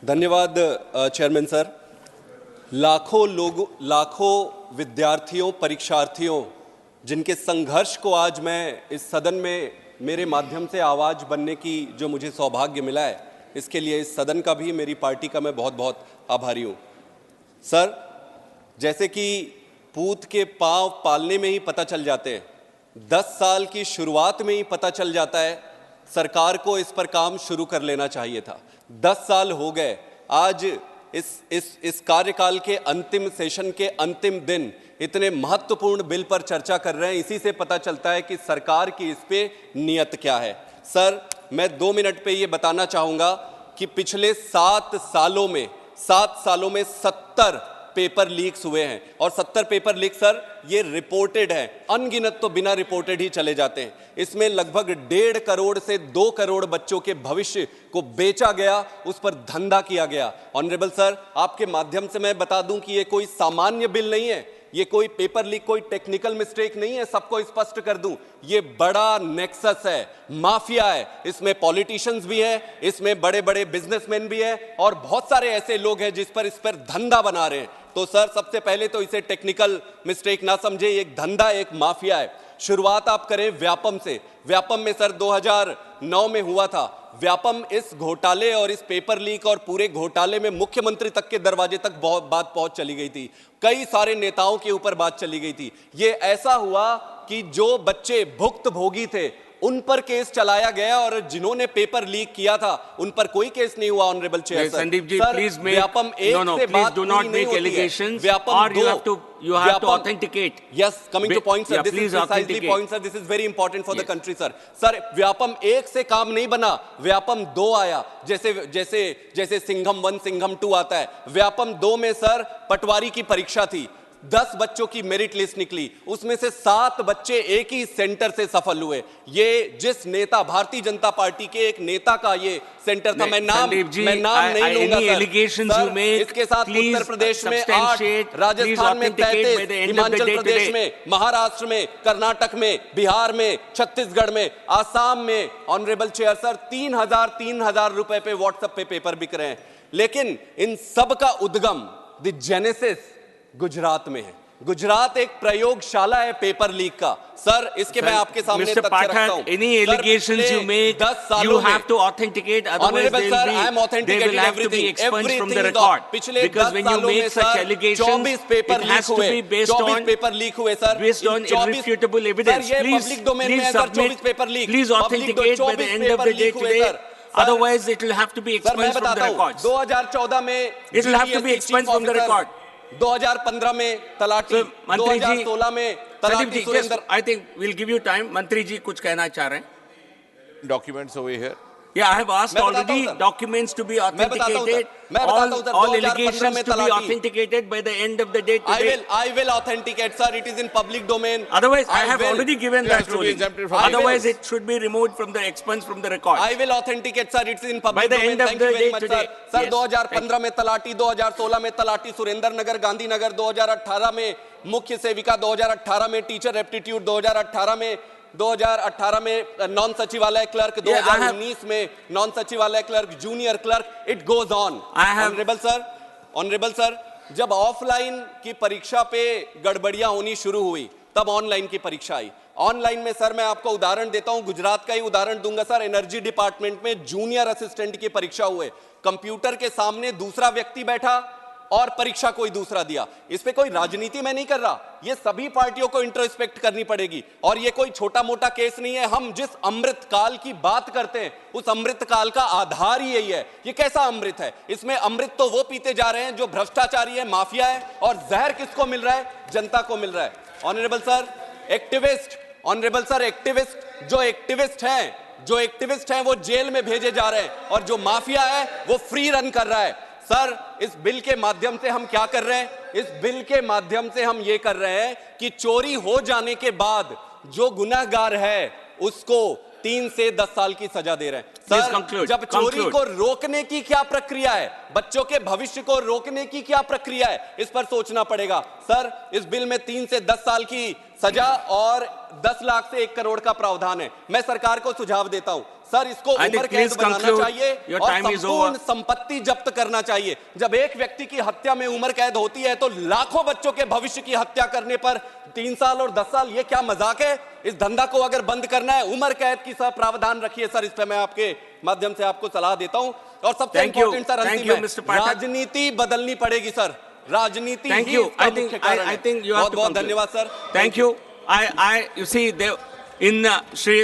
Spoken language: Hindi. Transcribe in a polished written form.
धन्यवाद चेयरमैन सर। लाखों विद्यार्थियों, परीक्षार्थियों जिनके संघर्ष को आज मैं इस सदन में मेरे माध्यम से आवाज बनने की जो मुझे सौभाग्य मिला है, इसके लिए इस सदन का भी, मेरी पार्टी का मैं बहुत बहुत आभारी हूँ। सर, जैसे कि पूत के पांव पालने में ही पता चल जाते हैं, 10 साल की शुरुआत में ही पता चल जाता है, सरकार को इस पर काम शुरू कर लेना चाहिए था। 10 साल हो गए, आज इस कार्यकाल के अंतिम सेशन के अंतिम दिन इतने महत्वपूर्ण बिल पर चर्चा कर रहे हैं। इसी से पता चलता है कि सरकार की इस पे नियत क्या है। सर, मैं 2 मिनट पे ये बताना चाहूँगा कि पिछले 7 सालों में 70 पेपर लीक्स हुए हैं, और 70 पेपर लीक सर ये रिपोर्टेड हैं, अनगिनत तो बिना रिपोर्टेड ही चले जाते हैं। इसमें लगभग 1.5 करोड़ से 2 करोड़ बच्चों के भविष्य को बेचा गया, उस पर धंधा किया गया। ऑनरेबल सर, आपके माध्यम से मैं बता दूं कि ये कोई सामान्य बिल नहीं है, ये कोई पेपर लीक, कोई टेक्निकल मिस्टेक नहीं है। सबको स्पष्ट कर दूं, ये बड़ा नेक्सस है, माफिया है। इसमें पॉलिटिशियंस भी हैं, इसमें बड़े बड़े बिजनेसमैन भी हैं, और बहुत सारे ऐसे लोग हैं इस पर धंधा बना रहे हैं। तो सर, सबसे पहले तो इसे टेक्निकल मिस्टेक ना समझे, एक धंधा, एक माफिया है। शुरुआत आप करें व्यापम से। व्यापम में सर 2009 में हुआ था। व्यापम इस घोटाले और इस पेपर लीक और पूरे घोटाले में मुख्यमंत्री तक के दरवाजे तक बात पहुंच चली गई थी, कई सारे नेताओं के ऊपर बात चली गई थी। ये ऐसा हुआ कि जो बच्चे भुक्तभोगी थे उन पर केस चलाया गया, और जिन्होंने पेपर लीक किया था उन पर कोई केस नहीं हुआ। Honourable chair sir, Sandeep ji, please Vyapam एक से बात do not make allegations, or you have to authenticate. Yes, coming to point sir, this is precisely point sir, this is very important for the country sir. Sir, Vyapam 1 से काम नहीं बना, व्यापम 2 आया। जैसे सिंघम 1 सिंघम 2 आता है, व्यापम 2 में सर पटवारी की परीक्षा थी, 10 बच्चों की मेरिट लिस्ट निकली, उसमें से 7 बच्चे एक ही सेंटर से सफल हुए। ये जिस नेता, भारतीय जनता पार्टी के एक नेता का ये सेंटर था, मैं नाम नहीं लूंगा सर। इसके साथ उत्तर प्रदेश में 8, राजस्थान में 33, हिमाचल प्रदेश में, महाराष्ट्र में, कर्नाटक में, बिहार में, छत्तीसगढ़ में, आसाम में, ऑनरेबल चेयर सर 3,000 रुपए पे व्हाट्सएप पे पेपर बिक रहे हैं। लेकिन इन सब का उद्गम, द जेनेसिस गुजरात में है। गुजरात एक प्रयोगशाला है पेपर लीक का। सर, इसके मैं आपके सामने तथ्य रखता हूं। Any allegations you make, you have to authenticate, otherwise they will have to be expunged from the record. Because when you make such allegations, it has to be based on irrefutable evidence. Please authenticate by the end of the day today. Otherwise, it will have to be expunged from the records. 2014 में it will have to be expunged from the record. 2015 में तलाटी, 2016 में talati Surendra. I think we'll give you time. मंत्री जी कुछ कहना चाह रहे हैं? Documents over here. Yeah, I have asked already documents to be authenticated. All allegations to be authenticated by the end of the day today. I will authenticate, sir. It is in public domain. Otherwise, I have already given that ruling. Otherwise, it should be removed from the expunged from the record. I will authenticate, sir. It is in public domain. By the end of the day today. Sir, 2015 में तलाटी, 2016 में तलाटी सुरेंद्र नगर, गांधीनगर, 2018 में मुख्य सेविका, 2018 में टीचर एप्टीट्यूड, 2018 में नॉन सचिवालय क्लर्क, 2019 में नॉन सचिवालय clerk, junior clerk, it goes on. Honourable sir, जब ऑफलाइन की परीक्षा पे गड़बड़ियां होनी शुरू हुई, तब ऑनलाइन की परीक्षा आई। ऑनलाइन में सर मैं आपको उदाहरण देता हूं, गुजरात का ही उदाहरण दूंगा सर। एनर्जी डिपार्टमेंट में जूनियर असिस्टेंट की परीक्षा हुए, कंप्यूटर के सामने दूसरा व्यक्ति बैठा और परीक्षा कोई दूसरा दिया। इस पे कोई राजनीति में नहीं कर रहा, ये सभी पार्टियों को इंट्रोस्पेक्ट करनी पड़ेगी। और ये कोई छोटा मोटा केस नहीं है। हम जिस अमृत काल की बात करते हैं, उस अमृत काल का आधार ही यही है। ये कैसा अमृत है? इसमें अमृत तो वो पीते जा रहे हैं जो भ्रष्टाचारी है, माफिया है, और जहर किसको मिल रहा है? जनता को मिल रहा है। Honourable sir, activist, honourable sir, activist जो एक्टिविस्ट हैं वो जेल में भेजे जा रहे हैं, और जो माफिया है वो फ्री रन कर रहा है। सर, इस बिल के माध्यम से हम क्या कर रहे हैं? इस बिल के माध्यम से हम ये कर रहे हैं कि चोरी हो जाने के बाद जो गुनहगार है उसको 3 से 10 साल की सजा दे रहे हैं। सर, जब चोरी को रोकने की क्या प्रक्रिया है, बच्चों के भविष्य को रोकने की क्या प्रक्रिया है, इस पर सोचना पड़ेगा। सर, इस बिल में 3 से 10 साल की सजा और 10 लाख से 1 करोड़ का प्रावधान है। मैं सरकार को सुझाव देता हूं, सर इसको उम्र कैद बनाना चाहिए और संपूर्ण संपत्ति जब्त करना चाहिए। जब एक व्यक्ति की हत्या में उम्र कैद होती है तो लाखों बच्चों के भविष्य की हत्या करने पर 3 साल और 10 साल, ये क्या मजाक है? इस धंधा को अगर बंद करना है उम्र कैद की सब प्रावधान रखिए सर। इस पे मैं आपके माध्यम से आपको सलाह देता हूं। और सबसे इंपॉर्टेंट सर, अंतिम में राजनीति बदलनी पड़ेगी सर, राजनीति ही इसका मुख्य कारण है। बहुत बहुत धन्यवाद sir. Thank you. I you see, in Sri